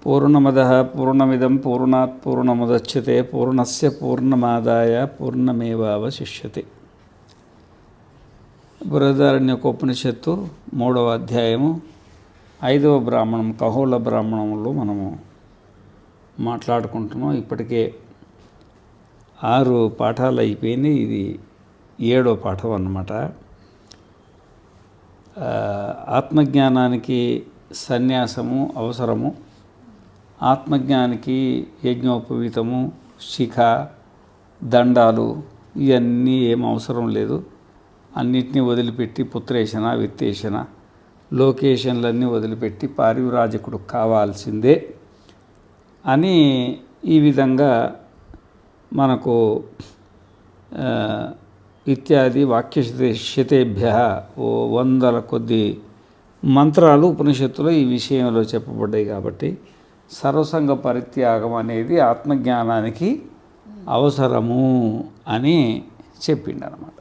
పూర్ణమదః పూర్ణమిదం పూర్ణాత్ పూర్ణముదచ్యతే పూర్ణస్య పూర్ణమాదాయ పూర్ణమేవావశిష్యతే. బృహదారణ్యకోపనిషత్తు 3వ అధ్యాయము 5వ బ్రాహ్మణం కహోళ బ్రాహ్మణంలో మనము మాట్లాడుకుంటున్నాం. ఇప్పటికే 6 పాఠాలు అయిపోయినాయి. ఇది 7వ పాఠం అన్నమాట. ఆత్మజ్ఞానానికి సన్యాసము అవసరము, ఆత్మజ్ఞానికి యజ్ఞోపవీతము, శిఖ, దండాలు ఇవన్నీ ఏం అవసరం లేదు. అన్నిటినీ వదిలిపెట్టి పుత్రేషణ, విత్తేషణ, లోకేషన్లన్నీ వదిలిపెట్టి పారివ్రాజకుడు కావాల్సిందే అని ఈ విధంగా మనకు ఇత్యాది వాక్యశతేభ్య ఓ 100 కొద్ది మంత్రాలు ఉపనిషత్తులో ఈ విషయంలో చెప్పబడ్డాయి. కాబట్టి సర్వసంగ పరిత్యాగం అనేది ఆత్మజ్ఞానానికి అవసరము అని చెప్పిండనమాట.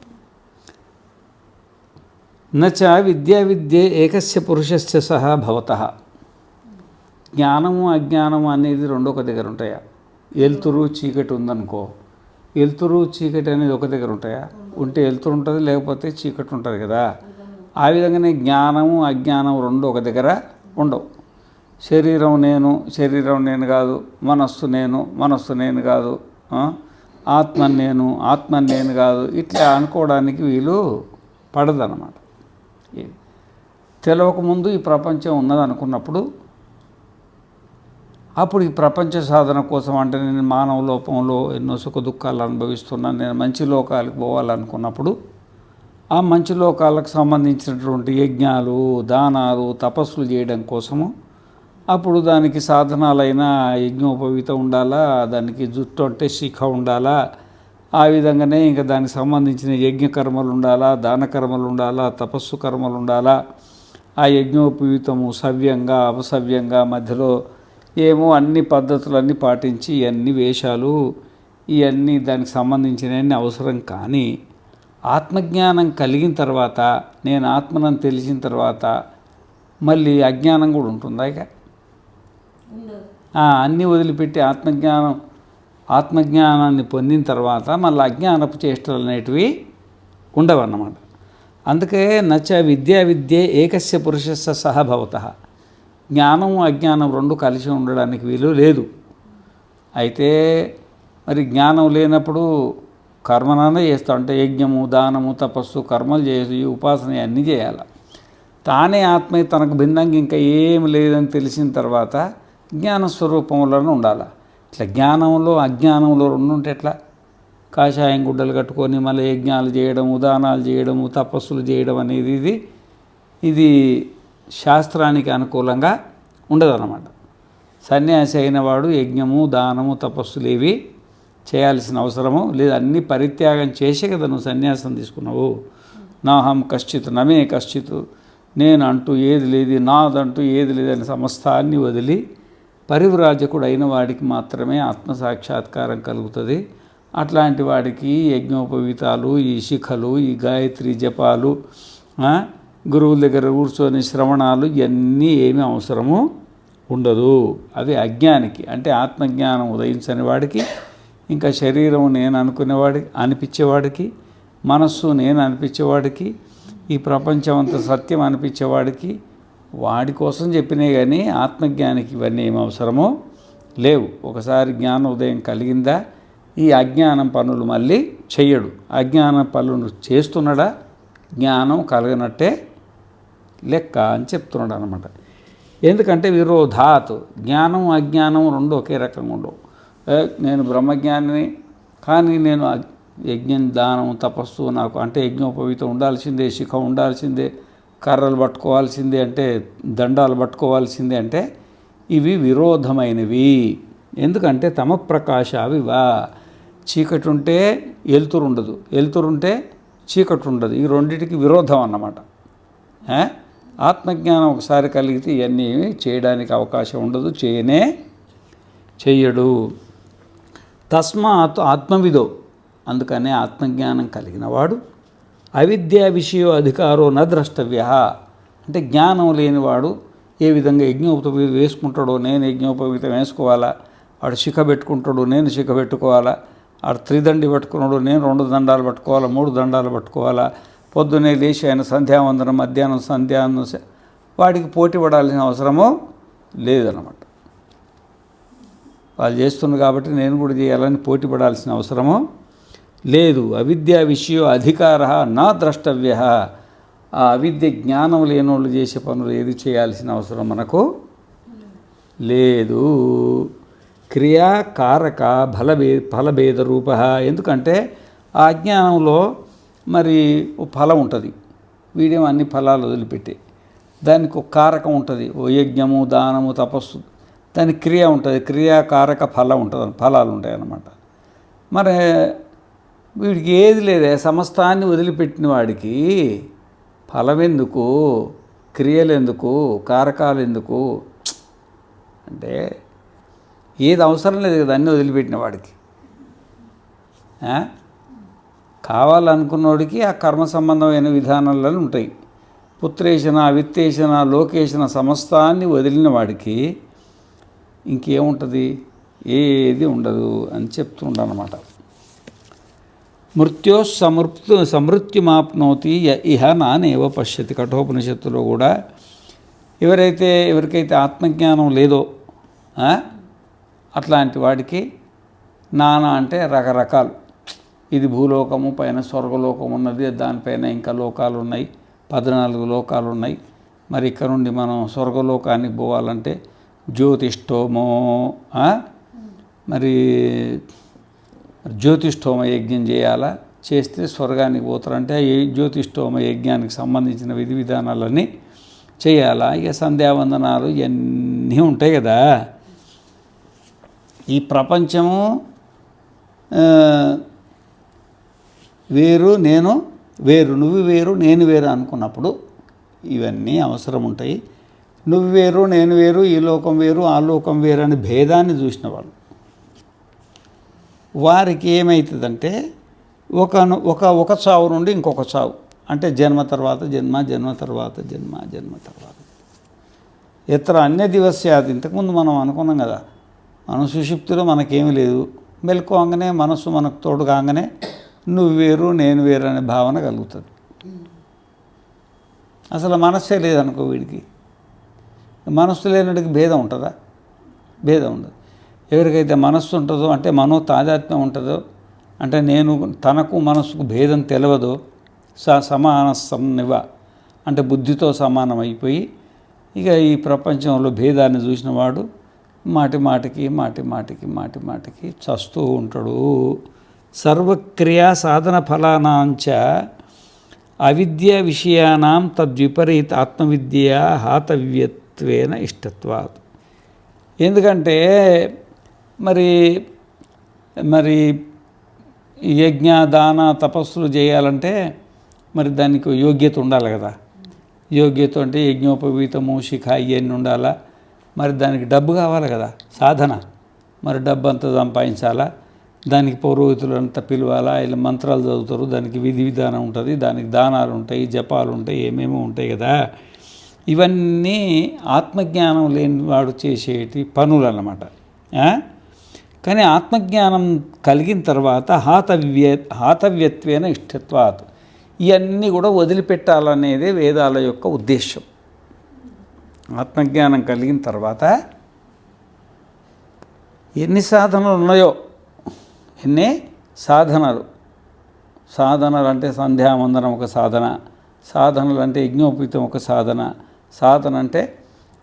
నచ విద్యే ఏకస్య పురుషస్య సహా భవతః. జ్ఞానము అజ్ఞానము అనేది రెండు ఒక దగ్గర ఉంటాయా? వెలుతురు చీకటి ఉందనుకో, వెలుతురు చీకటి అనేది ఒక దగ్గర ఉంటాయా? ఉంటే వెలుతురు ఉంటుంది, లేకపోతే చీకటి ఉంటుంది కదా. ఆ విధంగానే జ్ఞానము అజ్ఞానం రెండు ఒక దగ్గర ఉండవు. శరీరం నేను కాదు, మనస్సు నేను కాదు, ఆత్మ నేను కాదు, ఇట్లా అనుకోవడానికి వీలు పడదన్నమాట. తెలియకముందు ఈ ప్రపంచం ఉన్నదనుకున్నప్పుడు అప్పుడు ఈ ప్రపంచ సాధన కోసం అంటే నేను మానవ లోకంలో ఎన్నో సుఖ దుఃఖాలు అనుభవిస్తున్నాను, నేను మంచి లోకాలకు పోవాలనుకున్నప్పుడు ఆ మంచి లోకాలకు సంబంధించినటువంటి యజ్ఞాలు, దానాలు, తపస్సులు చేయడం కోసము అప్పుడు దానికి సాధనాలైన యజ్ఞోపవీతం ఉండాలా, దానికి జుట్టు అంటే శిఖ ఉండాలా, ఆ విధంగానే ఇంకా దానికి సంబంధించిన యజ్ఞ కర్మలు ఉండాలా, దాన కర్మలు ఉండాలా, తపస్సు కర్మలు ఉండాలా. ఆ యజ్ఞోపవీతము సవ్యంగా అపసవ్యంగా మధ్యలో ఏమో అన్ని పద్ధతులన్నీ పాటించి ఇవన్నీ వేషాలు ఇవన్నీ దానికి సంబంధించినవన్నీ అవసరం. కానీ ఆత్మజ్ఞానం కలిగిన తర్వాత, నేను ఆత్మనని తెలిసిన తర్వాత మళ్ళీ అజ్ఞానం కూడా ఉంటుందా? ఇక అన్నీ వదిలిపెట్టి ఆత్మజ్ఞానాన్ని పొందిన తర్వాత మళ్ళీ అజ్ఞానపు చేష్టలు అనేటివి ఉండవన్నమాట. అందుకే నచ విద్యే ఏకస్య పురుషస్య సహ భవతః. జ్ఞానము అజ్ఞానం రెండు కలిసి ఉండడానికి వీలు లేదు. అయితే మరి జ్ఞానం లేనప్పుడు కర్మననే చేస్తాం, అంటే యజ్ఞము, దానము, తపస్సు, కర్మలు చేసి ఉపాసన అన్నీ చేయాలి. తానే ఆత్మ తనకు భిన్నంగా ఇంకా ఏమి లేదని తెలిసిన తర్వాత జ్ఞానస్వరూపంలోనే ఉండాలి. ఇట్లా జ్ఞానంలో అజ్ఞానంలో రెండు ఉంటే ఎట్లా? కాషాయం గుడ్డలు కట్టుకొని మళ్ళీ యజ్ఞాలు చేయడము, దానాలు చేయడము, తపస్సులు చేయడం అనేది ఇది శాస్త్రానికి అనుకూలంగా ఉండదన్నమాట. సన్యాసి అయిన వాడు యజ్ఞము, దానము, తపస్సులు ఏవి చేయాల్సిన అవసరము లేదు. అన్నీ పరిత్యాగం చేసే కదా నువ్వు సన్యాసం తీసుకున్నావు. నాహం కశ్చిత్ నమే కశ్చిత్, నేను అంటూ ఏది లేదు, నాదంటూ ఏది లేదని సమస్తాన్ని వదిలి పరివ్రాజకుడు అయిన వాడికి మాత్రమే ఆత్మసాక్షాత్కారం కలుగుతుంది. అట్లాంటి వాడికి యజ్ఞోపవీతాలు, ఈ శిఖలు, ఈ గాయత్రి జపాలు, గురువుల దగ్గర కూర్చొని శ్రవణాలు ఇవన్నీ ఏమీ అవసరము ఉండదు. అది అజ్ఞానికి, అంటే ఆత్మజ్ఞానం ఉదయించని వాడికి, ఇంకా శరీరం నేను అనిపించేవాడికి, మనస్సు నేను అనిపించేవాడికి, ఈ ప్రపంచం అంతా సత్యం అనిపించేవాడికి, వాడి కోసం చెప్పినాయి. కానీ ఆత్మజ్ఞానికి ఇవన్నీ ఏమి అవసరమో లేవు. ఒకసారి జ్ఞాన ఉదయం కలిగిందా ఈ అజ్ఞానం పనులు మళ్ళీ చెయ్యడు. అజ్ఞాన పనులు చేస్తున్నాడా జ్ఞానం కలగనట్టే లెక్క అని చెప్తున్నాడు అనమాట. ఎందుకంటే విరోధాత్, జ్ఞానం అజ్ఞానం రెండు ఒకే రకంగా ఉండవు. నేను బ్రహ్మజ్ఞానిని కానీ నేను యజ్ఞం, దానం, తపస్సు నాకు అంటే యజ్ఞోపవీతం ఉండాల్సిందే, శిఖ ఉండాల్సిందే, కర్రలు పట్టుకోవాల్సిందే, అంటే దండాలు పట్టుకోవాల్సిందే, అంటే ఇవి విరోధమైనవి. ఎందుకంటే తమ ప్రకాశావివా, చీకటి ఉంటే వెలుతురు ఉండదు, వెలుతురు ఉంటే చీకటి ఉండదు. ఈ రెండింటికి విరోధం అన్నమాట. ఆత్మజ్ఞానం ఒకసారి కలిగితే ఇవన్నీ చేయడానికి అవకాశం ఉండదు, చెయ్యడు. తస్మాత్ ఆత్మవిదో, అందుకనే ఆత్మజ్ఞానం కలిగిన వాడు అవిద్యా విషయో అధికారో న ద్రష్టవ్య, అంటే జ్ఞానం లేనివాడు ఏ విధంగా యజ్ఞోపవీతం వేసుకుంటాడో నేను యజ్ఞోపవీతం వేసుకోవాలా, వాడు శిఖ పెట్టుకుంటాడు నేను శిఖ పెట్టుకోవాలా, ఆడు త్రిదండి పట్టుకున్నాడు నేను 2 దండాలు పట్టుకోవాలా, 3 దండాలు పట్టుకోవాలా, పొద్దున్నే లేచి ఆయన సంధ్యావందనం మధ్యాహ్నం సంధ్యావందనం వాడికి పోటీ పడాల్సిన అవసరము లేదన్నమాట. వాళ్ళు చేస్తున్నారు కాబట్టి నేను కూడా చేయాలని పోటీ పడాల్సిన అవసరము లేదు. అవిద్యా విషయో అధికార నా ద్రష్టవ్య. ఆ అవిద్య జ్ఞానం లేనోళ్ళు చేసే పనులు ఏది చేయాల్సిన అవసరం మనకు లేదు. క్రియాకారక ఫలభేద రూప. ఎందుకంటే ఆ అజ్ఞానంలో మరి ఫలం ఉంటుంది, వీడేమో అన్ని ఫలాలు వదిలిపెట్టి, దానికి ఒక కారకం ఉంటుంది, ఓ యజ్ఞము దానము తపస్సు, దానికి క్రియ ఉంటుంది, క్రియాకారక ఫలం ఉంటుంది, ఫలాలు ఉంటాయి అన్నమాట. మరి వీడికి ఏది లేదే, సమస్తాన్ని వదిలిపెట్టిన వాడికి ఫలం ఎందుకు, క్రియలు ఎందుకు, కారకాలు ఎందుకు అంటే ఏది అవసరం లేదు కదా అన్నీ వదిలిపెట్టిన వాడికి. కావాలనుకున్నోడికి ఆ కర్మ సంబంధమైన విధానాలలో ఉంటాయి. పుత్రేషణ విత్తేషణ లోకేషణ సమస్తాన్ని వదిలిన వాడికి ఇంకేముంటుంది, ఏది ఉండదు అని చెప్తుండనమాట. మృత్యో సమృత్యుమాప్నోతి ఇహ నానేవ పశ్యతి. కఠోపనిషత్తులో కూడా ఎవరికైతే ఆత్మజ్ఞానం లేదో అట్లాంటి వాడికి నానా అంటే రకరకాలు, ఇది భూలోకము పైన స్వర్గలోకం ఉన్నది, దానిపైన ఇంకా లోకాలు ఉన్నాయి, 14 లోకాలు ఉన్నాయి. మరి ఇక్కడ నుండి మనం స్వర్గలోకానికి పోవాలంటే జ్యోతిష్ఠోమో మరి జ్యోతిష్ఠోమ యజ్ఞం చేయాలా, చేస్తే స్వర్గానికి పోతారంటే ఈ జ్యోతిష్ఠోమ యజ్ఞానికి సంబంధించిన విధి విధానాలన్నీ చేయాలా. ఇక సంధ్యావందనాలు ఇవన్నీ ఉంటాయి కదా. ఈ ప్రపంచము వేరు నేను వేరు, నువ్వు వేరు నేను వేరు అనుకున్నప్పుడు ఇవన్నీ అవసరం ఉంటాయి. నువ్వు వేరు నేను వేరు, ఈ లోకం వేరు ఆ లోకం వేరు అనే భేదాన్ని చూసిన వాళ్ళు వారికి ఏమవుతుందంటే ఒక చావు నుండి ఇంకొక చావు, అంటే జన్మ తర్వాత జన్మ, జన్మ తర్వాత జన్మ, జన్మ తర్వాత ఇతర అన్య దివస్యాది. ఇంతకుముందు మనం అనుకున్నాం కదా, మన సుషుప్తిలో మనకేమీ లేదు, మెలకువగానే మనస్సు మనకు తోడు కాగానే నువ్వు వేరు నేను వేరు అనే భావన కలుగుతుంది. అసలు మనస్సే లేదనుకో వీడికి, మనస్సు లేనిడికి భేదం ఉంటుందా? భేదం ఉండదు. ఎవరికైతే మనస్సు ఉంటుందో అంటే మనో తాదాత్మ్యం ఉంటుందో, అంటే నేను తనకు మనస్సుకు భేదం తెలియదో, సమానసంనివ అంటే బుద్ధితో సమానం అయిపోయి ఇక ఈ ప్రపంచంలో భేదాన్ని చూసిన వాడు మాటి మాటికి చస్తూ ఉంటాడు. సర్వక్రియా సాధన ఫలానాంచ అవిద్య విషయానాం తద్విపరీత ఆత్మవిద్యా హాతవ్యత్వేన ఇష్టత్వాత్. ఎందుకంటే మరి యజ్ఞ దాన తపస్సులు చేయాలంటే మరి దానికి యోగ్యత ఉండాలి కదా. యోగ్యత అంటే యజ్ఞోపవీతము శిఖ ఇవన్నీ ఉండాలా. మరి దానికి డబ్బు కావాలి కదా, సాధన. మరి డబ్బు అంతా సంపాదించాలా, దానికి పౌరోహితులంతా పిలవాలా, ఇలా మంత్రాలు చదువుతారు, దానికి విధి విధానం ఉంటుంది, దానికి దానాలు ఉంటాయి, జపాలు ఉంటాయి, ఏమేమో ఉంటాయి కదా. ఇవన్నీ ఆత్మజ్ఞానం లేని వాడు చేసేటి పనులు అన్నమాట. కానీ ఆత్మజ్ఞానం కలిగిన తర్వాత హాతవ్యత్వేన ఇష్టత్వాత్ ఇవన్నీ కూడా వదిలిపెట్టాలనేదే వేదాల యొక్క ఉద్దేశం. ఆత్మజ్ఞానం కలిగిన తర్వాత ఎన్ని సాధనలు ఉన్నాయో, ఎన్ని సాధనలు అంటే సంధ్యావందనం ఒక సాధన, సాధనలు అంటే యజ్ఞోపవీతం ఒక సాధన, సాధన అంటే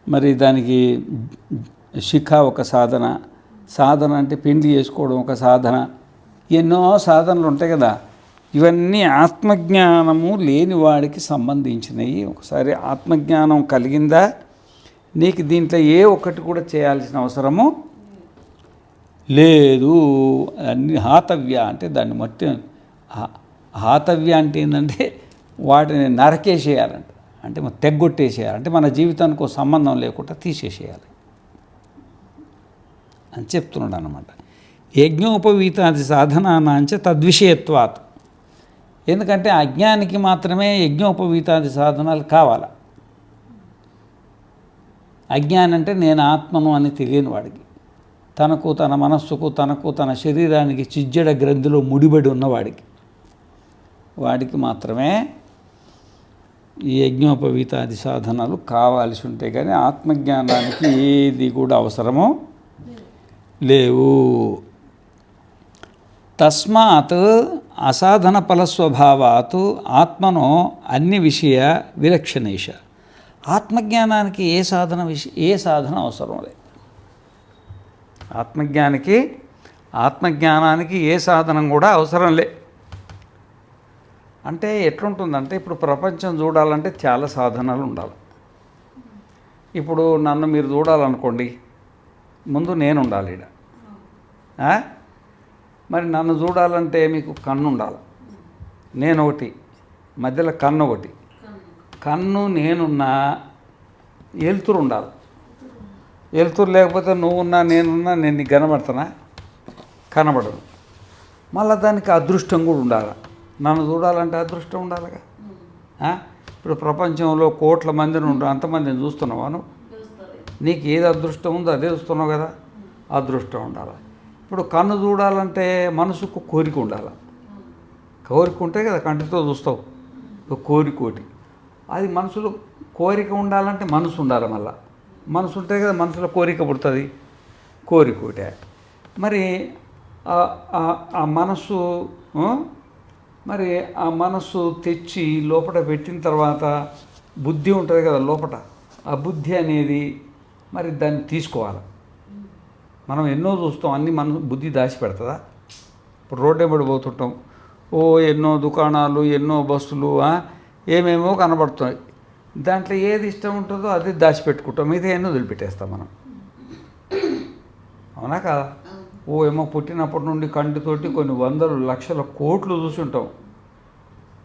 మరి దానికి శిఖ ఒక సాధన, సాధన అంటే పిండి చేసుకోవడం ఒక సాధన, ఎన్నో సాధనలు ఉంటాయి కదా. ఇవన్నీ ఆత్మజ్ఞానము లేని వాడికి సంబంధించినవి. ఒకసారి ఆత్మజ్ఞానం కలిగిందా నీకు దీంట్లో ఏ ఒక్కటి కూడా చేయాల్సిన అవసరము లేదు. అన్ని హాతవ్య అంటే దాన్ని మట్టి హాతవ్య అంటే ఏంటంటే వాటిని నరకేసేయాలంట, అంటే తెగ్గొట్టేసేయాలి, అంటే మన జీవితానికి ఒక సంబంధం లేకుండా తీసేసేయాలి అని చెప్తున్నాడు అన్నమాట. యజ్ఞోపవీతాది సాధనానాంచ తద్విషయత్వాత్. ఎందుకంటే అజ్ఞానికి మాత్రమే యజ్ఞోపవీతాది సాధనాలు కావాలి. అజ్ఞాని అంటే నేను ఆత్మను అని తెలియని వాడికి, తనకు తన మనస్సుకు తనకు తన శరీరానికి చిజ్జడ గ్రంథిలో ముడిబడి ఉన్నవాడికి, వాడికి మాత్రమే ఈ యజ్ఞోపవీతాది సాధనాలు కావాల్సి ఉంటాయి. కానీ ఆత్మజ్ఞానానికి ఏది కూడా అవసరమో లేవు. తస్మాత్ అసాధన ఫలస్వభావాత్ ఆత్మనో అన్ని విషయ విలక్షణేష. ఆత్మజ్ఞానానికి ఏ సాధన అవసరం లేదు. ఆత్మజ్ఞానానికి ఏ సాధనం కూడా అవసరం లే. అంటే ఎట్లుంటుందంటే, ఇప్పుడు ప్రపంచం చూడాలంటే చాలా సాధనాలు ఉండాలి. ఇప్పుడు నన్ను మీరు చూడాలనుకోండి, ముందు నేను ఉండాలి ఈడ. మరి నన్ను చూడాలంటే మీకు కన్ను ఉండాలి, నేను ఒకటి, మధ్యలో కన్ను ఒకటి. కన్ను నేనున్నా, వెలుతురు ఉండాలి. వెలుతురు లేకపోతే నువ్వున్నా నేనున్నా నేను నీకు కనబడతానా? కనబడదు. మళ్ళీ దానికి అదృష్టం కూడా ఉండాలి. నన్ను చూడాలంటే అదృష్టం ఉండాలిగా. ఇప్పుడు ప్రపంచంలో కోట్ల మందిని ఉంటారు, అంతమందిని చూస్తున్నావా నువ్వు? నీకు ఏది అదృష్టం ఉందో అదే చూస్తున్నావు కదా. అదృష్టం ఉండాలి. ఇప్పుడు కన్ను చూడాలంటే మనసుకు కోరిక ఉండాలి. కోరిక ఉంటే కదా కంటితో చూస్తావు. కోరికోటి అది మనసులో కోరిక ఉండాలంటే మనసు ఉండాలి. మళ్ళీ మనసు ఉంటే కదా మనసులో కోరిక పుడుతుంది. కోరికోటే మరి ఆ మనస్సు మరి ఆ మనస్సు తెచ్చి లోపల పెట్టిన తర్వాత బుద్ధి ఉంటుంది కదా లోపల. ఆ బుద్ధి అనేది మరి దాన్ని తీసుకోవాలి. మనం ఎన్నో చూస్తాం, అన్నీ మన బుద్ధి దాచిపెడుతుందా? ఇప్పుడు రోడ్డు వెంబడి పోతుంటాం, ఎన్నో దుకాణాలు, ఎన్నో బస్సులు, ఏమేమో కనబడుతున్నాయి. దాంట్లో ఏది ఇష్టం ఉంటుందో అది దాచిపెట్టుకుంటాం, మిగతా ఎన్నో వదిలిపెట్టేస్తాం మనం. అవునా కదా? ఏమో పుట్టినప్పటి నుండి కంటితోటి కొన్ని వందలు లక్షల కోట్లు చూసి ఉంటాం,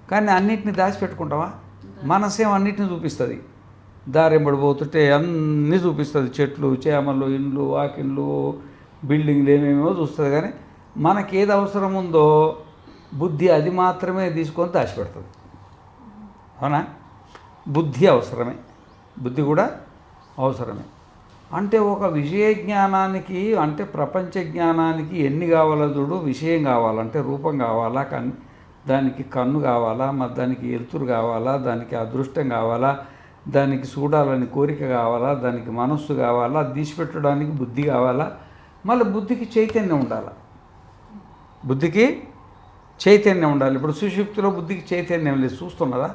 కానీ అన్నిటిని దాచిపెట్టుకుంటామా? మనసేం అన్నిటిని చూపిస్తుంది. దారెంబడి పోతుంటే అన్నీ చూపిస్తుంది, చెట్లు, చేమలు, ఇండ్లు, వాకిండ్లు, బిల్డింగ్లు, ఏమేమో చూస్తుంది. కానీ మనకి ఏది అవసరం ఉందో బుద్ధి అది మాత్రమే తీసుకొని దాచిపెడుతుంది. అవునా? బుద్ధి అవసరమే, బుద్ధి కూడా అవసరమే. అంటే ఒక విషయ జ్ఞానానికి, అంటే ప్రపంచ జ్ఞానానికి ఎన్ని కావాలో చూడు. విషయం కావాలంటే రూపం కావాలా, దానికి కన్ను కావాలా, మరి దానికి ఎలుతురు కావాలా, దానికి అదృష్టం కావాలా, దానికి చూడాలని కోరిక కావాలా, దానికి మనస్సు కావాలా, తీసిపెట్టడానికి బుద్ధి కావాలా, మళ్ళీ బుద్ధికి చైతన్యం ఉండాలి. బుద్ధికి చైతన్యం ఉండాలి. ఇప్పుడు సుషుప్తిలో బుద్ధికి చైతన్యం లేదు, చూస్తున్నదా?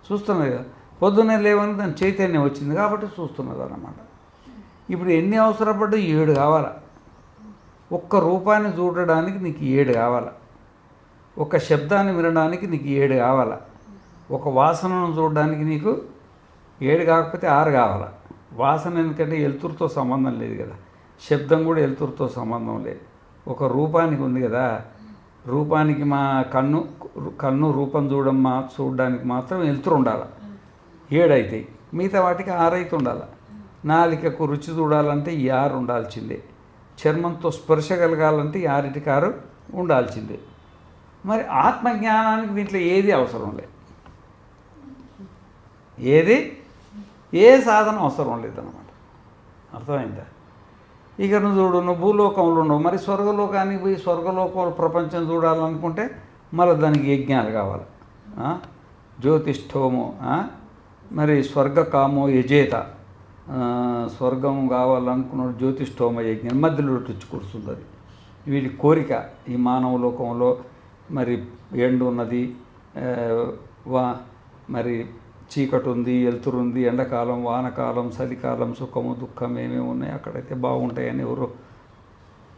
చూస్తున్నది కదా. పొద్దున్నే లేవని దాని చైతన్యం వచ్చింది కాబట్టి చూస్తున్నది అన్నమాట. ఇప్పుడు ఎన్ని అవసరపడ్డా 7 కావాలా. ఒక్క రూపాన్ని చూడడానికి నీకు 7 కావాలా. ఒక శబ్దాన్ని వినడానికి నీకు 7 కావాలా. ఒక వాసనను చూడడానికి నీకు 7 కాకపోతే 6 కావాలా. వాసన ఎందుకంటే వెలుతురుతో సంబంధం లేదు కదా, శబ్దం కూడా వెలుతురుతో సంబంధం లేదు. ఒక రూపానికి ఉంది కదా, రూపానికి మా కన్ను రూపం చూడడానికి మాత్రం వెలుతురు ఉండాలి, 7 అవుతాయి. మిగతా వాటికి 6 అయితే ఉండాలి. నాలికకు రుచి చూడాలంటే 6 ఉండాల్సిందే. చర్మంతో స్పర్శ కలగాలంటే 6టికి 6 ఉండాల్సిందే. మరి ఆత్మజ్ఞానానికి దీంట్లో ఏది అవసరం లేదు, ఏ సాధన అవసరం లేదన్నమాట. అర్థమైందా? ఇక నువ్వు చూడు, నువ్వు భూలోకంలో ఉండవు, మరి స్వర్గలోకానికి పోయి స్వర్గలోకంలో ప్రపంచం చూడాలనుకుంటే మళ్ళీ దానికి యజ్ఞాలు కావాలి. జ్యోతిష్ఠోమో, మరి స్వర్గకామో యజేత, స్వర్గం కావాలనుకున్న జ్యోతిష్ఠోమ యజ్ఞం మధ్యలో వచ్చి కూర్చుంది. అది వీడి కోరిక. ఈ మానవ లోకంలో మరి ఎండు ఉన్నది, మరి చీకటి ఉంది, వెలుతురు ఉంది, ఎండాకాలం, వానకాలం, చలికాలం, సుఖము, దుఃఖం ఏమేమి ఉన్నాయి, అక్కడైతే బాగుంటాయని ఎవరో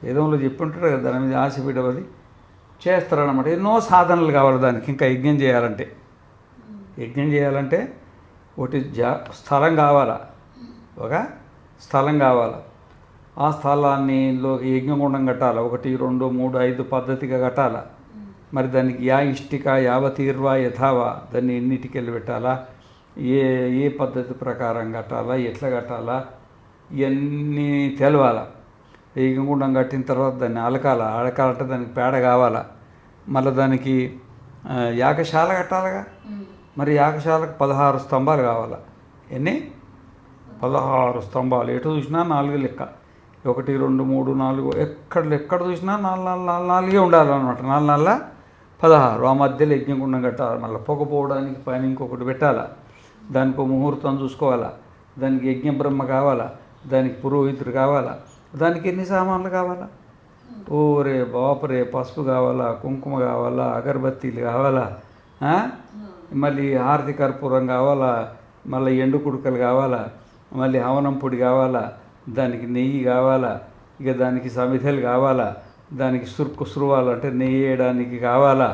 వేదంలో చెప్పి ఉంటారు కదా. దాని మీద ఆశ విడవది చేస్తారన్నమాట. ఎన్నో సాధనలు కావాలి దానికి. ఇంకా యజ్ఞం చేయాలంటే ఒకటి స్థలం కావాలా, ఒక స్థలం కావాలా. ఆ స్థలాన్నిలో యజ్ఞగుండం కట్టాలా, 1, 2, 3, 5 పద్ధతిగా కట్టాలా. మరి దానికి ఇష్టిక యావతీర్వా యథావా, దాన్ని ఎన్నిటికెళ్ళి పెట్టాలా, ఏ పద్ధతి ప్రకారం కట్టాలా, ఎట్లా కట్టాలా, ఇవన్నీ తెలవాలా. యజ్ఞగుండం కట్టిన తర్వాత దాన్ని అలకాలంటే దానికి పేడ కావాలా. మళ్ళీ దానికి యాగశాల కట్టాలిగా. మరి యాగశాలకు 16 స్తంభాలు కావాలా. ఎన్ని? 16 స్తంభాలు, ఎటు చూసినా 4 లెక్క, 1 2 3 4, ఎక్కడ చూసినా 4 ఉండాలన్నమాట. 4 16. ఆ మధ్యలో యజ్ఞగుండం కట్టాలి, మళ్ళీ పొగపోవడానికి పైన ఇంకొకటి పెట్టాలా, దానికి ముహూర్తం చూసుకోవాలా, దానికి యజ్ఞ బ్రహ్మ కావాలా, దానికి పురోహితుడు కావాలా, దానికి ఎన్ని సామాన్లు కావాలా, ఓరే బాపరే, పసుపు కావాలా, కుంకుమ కావాలా, అగరబత్తీలు కావాలా, మళ్ళీ హారతి కర్పూరం కావాలా, మళ్ళీ ఎండు కుడుకలు కావాలా, మళ్ళీ హవనం పొడి కావాలా, దానికి నెయ్యి కావాలా, ఇక దానికి సమిధలు కావాలా, దానికి సురువాలు అంటే నెయ్యి వేయడానికి కావాలా,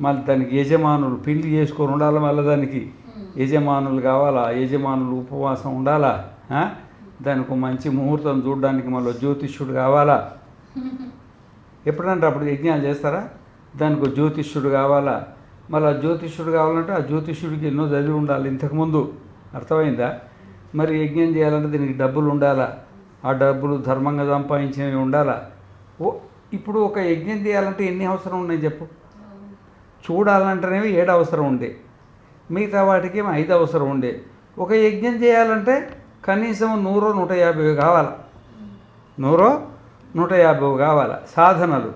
మళ్ళీ దానికి యజమానులు పెళ్లి చేసుకొని ఉండాలి, మళ్ళీ దానికి యజమానులు కావాలా, యజమానులు ఉపవాసం ఉండాలా, దానికి మంచి ముహూర్తం చూడడానికి మళ్ళీ జ్యోతిష్యుడు కావాలా. ఎప్పుడంటే అప్పుడు యజ్ఞాలు చేస్తారా, దానికి జ్యోతిష్యుడు కావాలా. మళ్ళీ ఆ జ్యోతిష్యుడు కావాలంటే ఆ జ్యోతిష్యుడికి ఎన్నో చదివి ఉండాలి ఇంతకుముందు, అర్థమైందా. మరి యజ్ఞం చేయాలంటే దీనికి డబ్బులు ఉండాలా, ఆ డబ్బులు ధర్మంగా సంపాదించినవి ఉండాలా. ఇప్పుడు ఒక యజ్ఞం చేయాలంటే ఎన్ని అవసరం ఉన్నాయి చెప్పు. చూడాలంటేనేవి 7 అవసరం ఉండే, మిగతా వాటికి 5 అవసరం ఉండే. ఒక యజ్ఞం చేయాలంటే కనీసం 100 150 కావాలా, 100 150 కావాలా సాధనలు.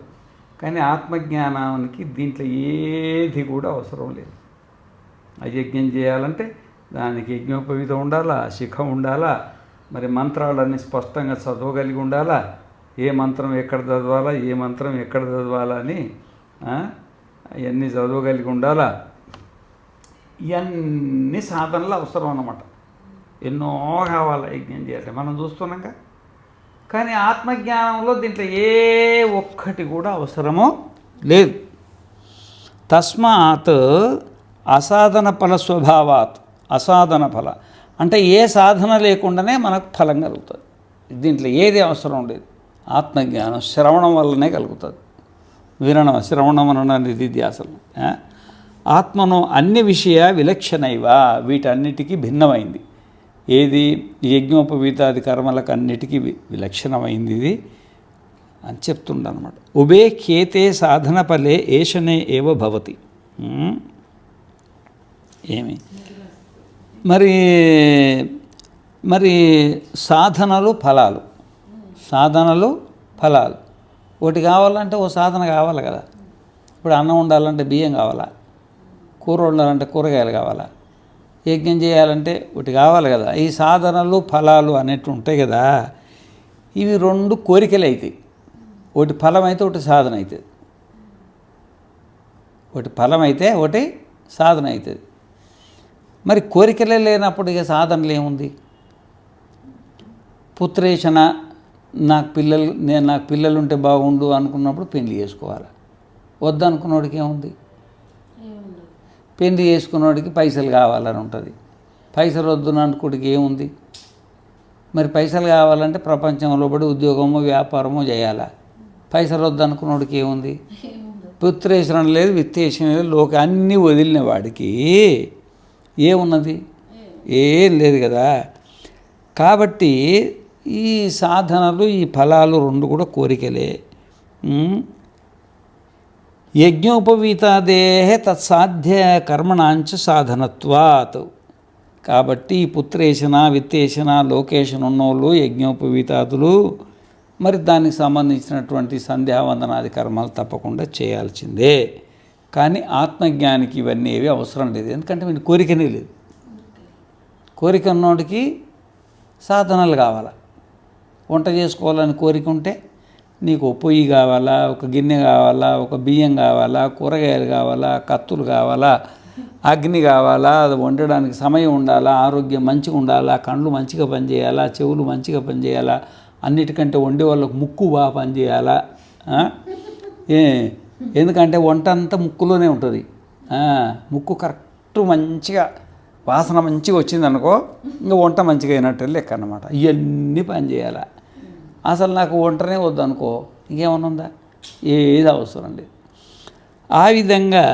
కానీ ఆత్మజ్ఞానానికి దీంట్లో ఏది కూడా అవసరం లేదు. ఆ యజ్ఞం చేయాలంటే దానికి యజ్ఞోపవీతం ఉండాలా, శిఖం ఉండాలా, మరి మంత్రాలన్నీ స్పష్టంగా చదవగలిగి ఉండాలా, ఏ మంత్రం ఎక్కడ చదవాలా, ఏ మంత్రం ఎక్కడ చదవాలా అని అవన్నీ చదవగలిగి ఉండాలా. ఇవన్నీ సాధనలు అవసరం అన్నమాట. ఎన్నో కావాలా యజ్ఞం చేయాలి, మనం చూస్తున్నాంగా. కానీ ఆత్మజ్ఞానంలో దీంట్లో ఏ ఒక్కటి కూడా అవసరమో లేదు. తస్మాత్ అసాధన ఫల స్వభావాత్, అసాధన ఫల అంటే ఏ సాధన లేకుండానే మనకు ఫలం కలుగుతుంది. దీంట్లో ఏది అవసరం లేదు. ఆత్మజ్ఞానం శ్రవణం వల్లనే కలుగుతుంది. శ్రవణం అనన నిధిధ్యాసనం. ఆత్మను అన్ని విషయ విలక్షణైవ, వీటన్నిటికీ భిన్నమైంది. ఏది యజ్ఞోపవీతాది కర్మలకు అన్నిటికీ విలక్షణమైంది ఇది అని చెప్తుండనమాట. ఉభే ఖేతే సాధన ఫలే ఏషనే ఏవ భవతి. ఏమి మరి సాధనలు ఫలాలు, సాధనలు ఫలాలు. ఒకటి కావాలంటే ఓ సాధన కావాలి కదా. ఇప్పుడు అన్నం ఉండాలంటే బియ్యం కావాలా, కూర వండాలంటే కూరగాయలు కావాలా, యజ్ఞం చేయాలంటే ఒకటి కావాలి కదా. ఈ సాధనలు ఫలాలు అనేవి ఉంటాయి కదా, ఇవి 2 కోరికలు అవుతాయి. ఒకటి ఫలం అయితే ఒకటి సాధన అవుతుంది, ఒకటి ఫలం అయితే ఒకటి సాధన అవుతుంది. మరి కోరికలే లేనప్పుడు ఇక సాధనలు ఏముంది. పుత్రేషణ, నాకు పిల్లలు ఉంటే బాగుండు అనుకున్నప్పుడు పెళ్లి చేసుకోవాలి. వద్దనుకున్నోడికి ఏముంది, పెళ్లి చేసుకున్నోడికి పైసలు కావాలని ఉంటుంది. పైసలు వద్దు అనుకోడికి ఏముంది. మరి పైసలు కావాలంటే ప్రపంచంలో పడి ఉద్యోగమో వ్యాపారమో చేయాలా. పైసలు వద్దు అనుకున్నోడికి ఏముంది. పుత్రేషణ లేదు, విత్తేషణ లేదు, అన్నీ వదిలిన వాడికి ఏమున్నది, ఏం లేదు కదా. కాబట్టి ఈ సాధనలు ఈ ఫలాలు 2 కూడా కోరికలే. యజ్ఞోపవీతాదేహ తత్సాధ్య కర్మణాంచ సాధనత్వాత్. కాబట్టి పుత్రేషణ విత్తేషణ లోకేషణ ఉన్నోళ్ళు యజ్ఞోపవీతాదులు మరి దానికి సంబంధించినటువంటి సంధ్యావందనాది కర్మలు తప్పకుండా చేయాల్సిందే. కానీ ఆత్మజ్ఞానికి ఇవన్నీ ఏవి అవసరం లేదు, ఎందుకంటే వీడి కోరికనే లేదు. కోరిక ఉన్నోడికి సాధనలు కావాలా. వంట చేసుకోవాలని కోరిక ఉంటే నీకు పొయ్యి కావాలా, ఒక గిన్నె కావాలా, ఒక బియ్యం కావాలా, కూరగాయలు కావాలా, కత్తులు కావాలా, అగ్ని కావాలా, అది వండడానికి సమయం ఉండాలా, ఆరోగ్యం మంచిగా ఉండాలా, కళ్ళు మంచిగా పనిచేయాలా, చెవులు మంచిగా పనిచేయాలా, అన్నిటికంటే వండే వాళ్ళకు ముక్కు బాగా పనిచేయాలా. ఎందుకంటే వంట అంతా ముక్కులోనే ఉంటుంది. ముక్కు కరెక్ట్ మంచిగా వాసన మంచిగా వచ్చిందనుకో ఇంకా వంట మంచిగా అయినట్టు లెక్క అన్నమాట. ఇవన్నీ పని చేయాలా. అసలు నాకు వంటనే వద్దనుకో ఇంకేమన్నా ఉందా, ఏది అవసరం లేదు. ఆ విధంగా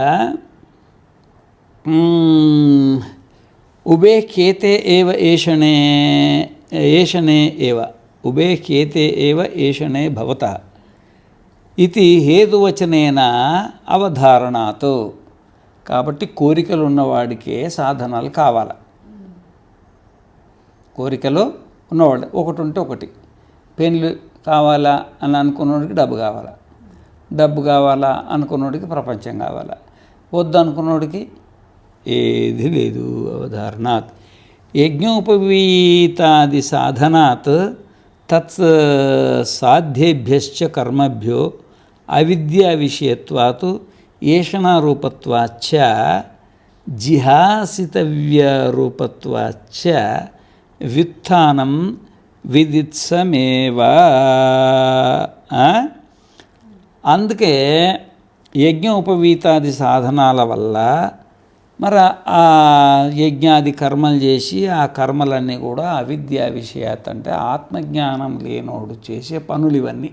ఉభే ఖేతే ఏవ ఏషణే ఏవ ఉభే ఖేతే ఏవ ఏషణే భవత ఇది హేతువచనేన అవధారణాత్. కాబట్టి కోరికలు ఉన్నవాడికే సాధనాలు కావాలి. కోరికలు ఉన్నవాళ్ళు. ఒకటి ఉంటే ఒకటి. పెన్లు కావాలా అని అనుకున్నోడికి డబ్బు కావాలా, డబ్బు కావాలా అనుకున్నోడికి ప్రపంచం కావాలా, వద్దు అనుకున్నోడికి ఏది లేదు. అవధారణాత్ యజ్ఞోపవీతాది సాధనాత్ తత్ సాధ్యేభ్యశ్చ కర్మభ్యో అవిద్యా విషయత్వాత్ ఏషణారూపత్వాచ్చ జిహాసితవ్యరూపత్వాచ్చ వ్యుత్థానం విదిత్సమేవా. అందుకే యజ్ఞోపవీతాది సాధనాల వల్ల మరి ఆ యజ్ఞాది కర్మలు చేసి ఆ కర్మలన్నీ కూడా అవిద్యా విషయాత్ అంటే ఆత్మజ్ఞానం లేనోడు చేసే పనులు ఇవన్నీ.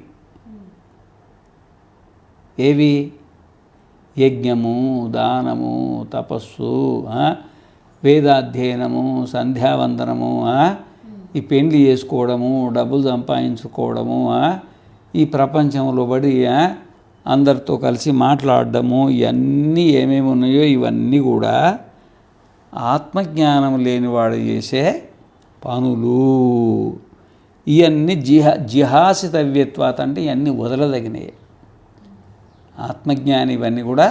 ఏవి? యజ్ఞము, దానము, తపస్సు, వేదాధ్యయనము, సంధ్యావందనము, ఈ పెండ్లి చేసుకోవడము, డబ్బులు సంపాదించుకోవడము, ఈ ప్రపంచంలో పడి అందరితో కలిసి మాట్లాడడము, ఇవన్నీ ఏమేమి ఉన్నాయో ఇవన్నీ కూడా ఆత్మజ్ఞానం లేనివాడు చేసే పనులు. ఇవన్నీ జిహాసితవ్యత్వాత్ అంటే ఇవన్నీ వదలదగినవి. ఆత్మజ్ఞాని ఇవన్నీ కూడా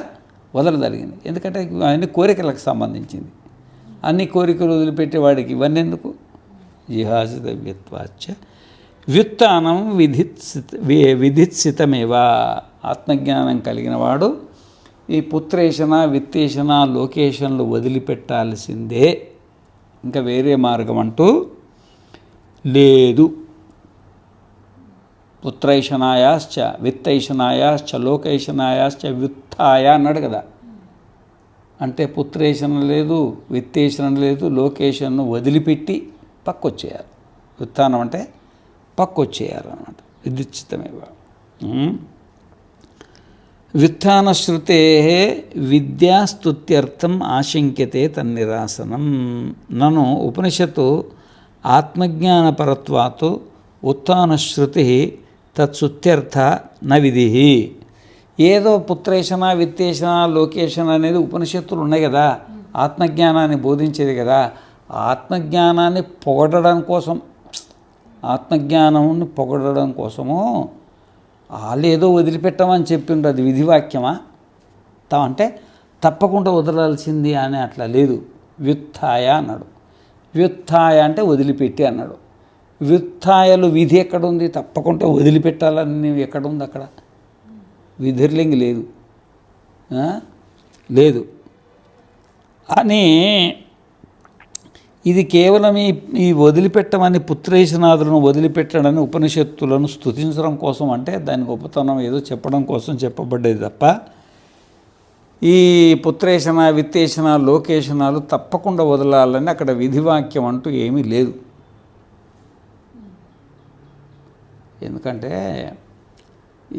వదలదగినవి. ఎందుకంటే అవన్నీ కోరికలకు సంబంధించింది. అన్ని కోరికలు వదిలిపెట్టేవాడికి ఇవన్నీ ఎందుకు? జిహాసితవ్యత్వాచ్చ వ్యుత్థానం విధిత్సితమేవా. ఆత్మజ్ఞానం కలిగిన వాడు ఈ పుత్రేషణ, విత్తేషణ, లోకేషన్లు వదిలిపెట్టాల్సిందే. ఇంకా వేరే మార్గం అంటూ లేదు. పుత్రైషణాయాశ్చ విత్తైషణాయాశ్చ లోకైషణాయాశ్చ వ్యుత్థాయ అన్నాడు కదా. అంటే పుత్రేషణ లేదు, విత్తేషణ లేదు, లోకేషన్ను వదిలిపెట్టి పక్కొచ్చేయాలి. వ్యుత్థానం అంటే పక్కొచ్చేయాలన్నమాట. విద్యుచ్చితమేవ. వ్యుత్థానశ్రుతే విద్యాస్తుత్యర్థం ఆశంక్యతే తన్నిరాసనం. నను ఉపనిషత్తు ఆత్మజ్ఞానపరత్వాత్ ఉత్థానశ్రుతి తత్సుత్యర్థ న విధి. ఏదో పుత్రేషణ, విత్తేషణ, లోకేషణ అనేది ఉపనిషత్తులు ఉన్నాయి కదా, ఆత్మజ్ఞానాన్ని బోధించేది కదా. ఆత్మజ్ఞానాన్ని పొగడడం కోసం, ఆత్మజ్ఞానాన్ని పొగడడం కోసము వాళ్ళు ఏదో వదిలిపెట్టమని చెప్పిండ్రు. అది విధివాక్యమా? అంటే తప్పకుండా వదలాల్సింది అని అట్లా లేదు. వ్యుత్థాయ అన్నాడు. వ్యుత్థాయ అంటే వదిలిపెట్టి అన్నాడు. వ్యుత్థాయలు విధి ఎక్కడుంది? తప్పకుండా వదిలిపెట్టాలని ఎక్కడుంది? అక్కడ విధిర్లింగి లేదు, లేదు అని. ఇది కేవలం ఈ వదిలిపెట్టమని పుత్రేషనాదులను వదిలిపెట్టడని ఉపనిషత్తులను స్తుతించడం కోసం, అంటే దాని గొప్పతనం ఏదో చెప్పడం కోసం చెప్పబడ్డది తప్ప ఈ పుత్రేషణ, విత్తేషణ, లోకేషణాలు తప్పకుండా వదలాలని అక్కడ విధివాక్యం అంటూ ఏమీ లేదు. ఎందుకంటే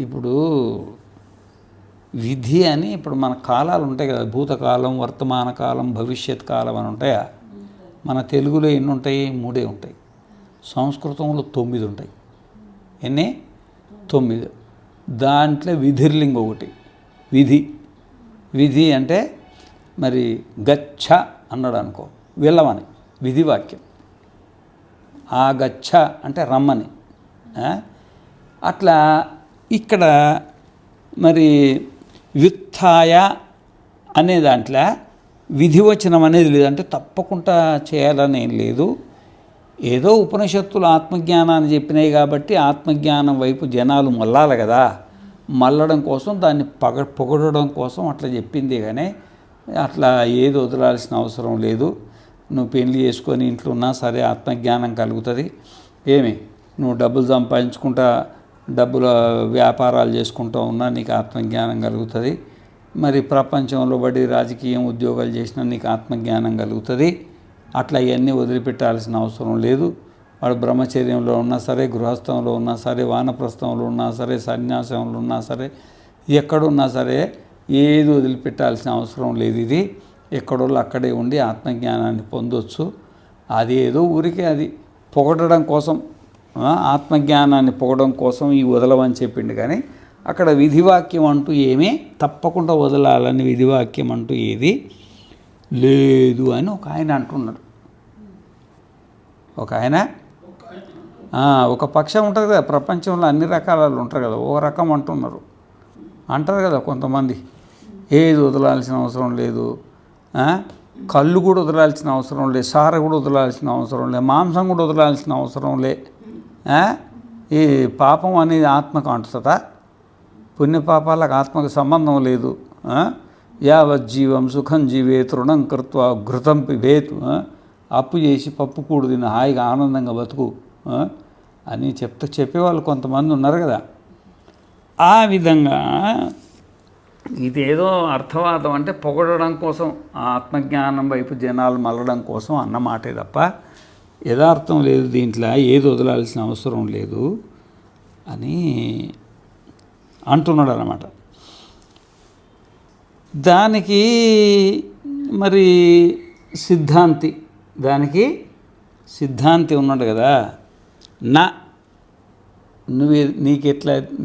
ఇప్పుడు విధి అని ఇప్పుడు మన కాలాలు ఉంటాయి కదా, భూతకాలం, వర్తమాన కాలం, భవిష్యత్ కాలం అని ఉంటాయా? మన తెలుగులో ఎన్ని ఉంటాయి? 3 ఉంటాయి. సంస్కృతంలో 9 ఉంటాయి. ఎన్ని? 9. దాంట్లో విధిర్లింగ ఒకటి విధి. విధి అంటే మరి గచ్చ అన్నాడు అనుకో, వెళ్ళమని విధివాక్యం. ఆ గచ్చ అంటే రమ్మని. అట్లా ఇక్కడ మరి వ్యుత్థాయ అనే దాంట్లో విధివచనం అనేది లేదు. అంటే తప్పకుండా చేయాలని ఏం లేదు. ఏదో ఉపనిషత్తులు ఆత్మజ్ఞానాన్ని చెప్పినాయి కాబట్టి ఆత్మజ్ఞానం వైపు జనాలు మళ్ళాలి కదా, మళ్ళడం కోసం దాన్ని పొగడడం కోసం అట్లా చెప్పింది. కానీ అట్లా ఏది వదలాల్సిన అవసరం లేదు. నువ్వు పెళ్లి చేసుకొని ఇంట్లో ఉన్నా సరే ఆత్మజ్ఞానం కలుగుతుంది. ఏమి నువ్వు డబ్బులు సంపాదించుకుంటా, డబ్బుల వ్యాపారాలు చేసుకుంటూ ఉన్నా నీకు ఆత్మజ్ఞానం కలుగుతుంది. మరి ప్రపంచంలో పడి రాజకీయం, ఉద్యోగాలు చేసినా నీకు ఆత్మజ్ఞానం కలుగుతుంది. అట్లా ఇవన్నీ వదిలిపెట్టాల్సిన అవసరం లేదు. వాడు బ్రహ్మచర్యంలో ఉన్నా సరే, గృహస్థంలో ఉన్నా సరే, వానప్రస్థంలో ఉన్నా సరే, సన్యాసంలో ఉన్నా సరే, ఎక్కడున్నా సరే ఏది వదిలిపెట్టాల్సిన అవసరం లేదు. ఇది ఎక్కడోళ్ళు అక్కడే ఉండి ఆత్మజ్ఞానాన్ని పొందొచ్చు. అది ఏదో ఊరికే అది పొగడడం కోసం, ఆత్మజ్ఞానాన్ని పొగడం కోసం ఈ వదలవని చెప్పిండు. కానీ అక్కడ విధివాక్యం అంటూ ఏమీ తప్పకుండా వదలాలని విధివాక్యం అంటూ ఏది లేదు అని ఒక ఆయన అంటున్నాడు. ఒక ఆయన ఒక పక్షం ఉంటుంది కదా, ప్రపంచంలో అన్ని రకాల వాళ్ళు ఉంటారు కదా, ఓ రకం అంటున్నారు అంటారు కదా కొంతమంది. ఏది వదలాల్సిన అవసరం లేదు, కళ్ళు కూడా వదలాల్సిన అవసరం లేదు, సార కూడా వదలాల్సిన అవసరం లేదు, మాంసం కూడా వదలాల్సిన అవసరం లే. ఈ పాపం అనేది ఆత్మకు అంటుతుందా? పుణ్యపాపాలకు ఆత్మకు సంబంధం లేదు. యావజ్జీవం సుఖం జీవే తృణం కృత్వ ఘృతం పిబేత్, అప్పు చేసి పప్పు కూడు తిని హాయిగా ఆనందంగా బతుకు అని చెప్పేవాళ్ళు కొంతమంది ఉన్నారు కదా. ఆ విధంగా ఇదేదో అర్థవాదం అంటే పొగడడం కోసం, ఆత్మజ్ఞానం వైపు జనాలు మళ్ళడం కోసం అన్నమాటే తప్ప యథార్థం లేదు దీంట్లో, ఏది వదలాల్సిన అవసరం లేదు అని అంటున్నాడు అన్నమాట. దానికి మరి సిద్ధాంతి ఉన్నాడు కదా.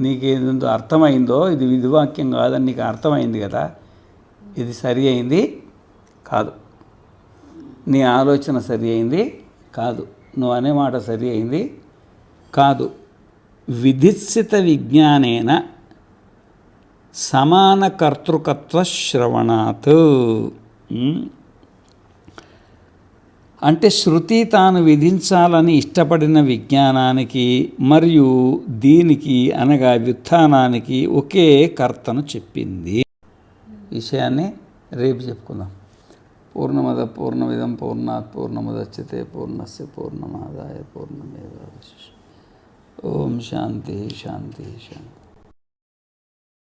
నీకేదో అర్థమైందో, ఇది విధివాక్యం కాదని నీకు అర్థమైంది కదా, ఇది సరి అయింది కాదు, నీ ఆలోచన సరి అయింది కాదు, నువ్వు అనే మాట సరి అయింది కాదు. విధిత్సిత విజ్ఞానేన సమాన కర్తృకత్వ శ్రవణాత్, అంటే శృతి తాను విధించాలని ఇష్టపడిన విజ్ఞానానికి మరియు దీనికి అనగా వ్యుత్థానానికి ఒకే కర్తను చెప్పింది. విషయాన్ని రేపు చెప్పుకుందాం. పూర్ణమద పూర్ణమిదం పూర్ణాత్ పూర్ణముదచ్యతే పూర్ణస్య పూర్ణమాదాయ పూర్ణమేవావశిష్యతే. ఓం శాంతి శాంతి శాంతి.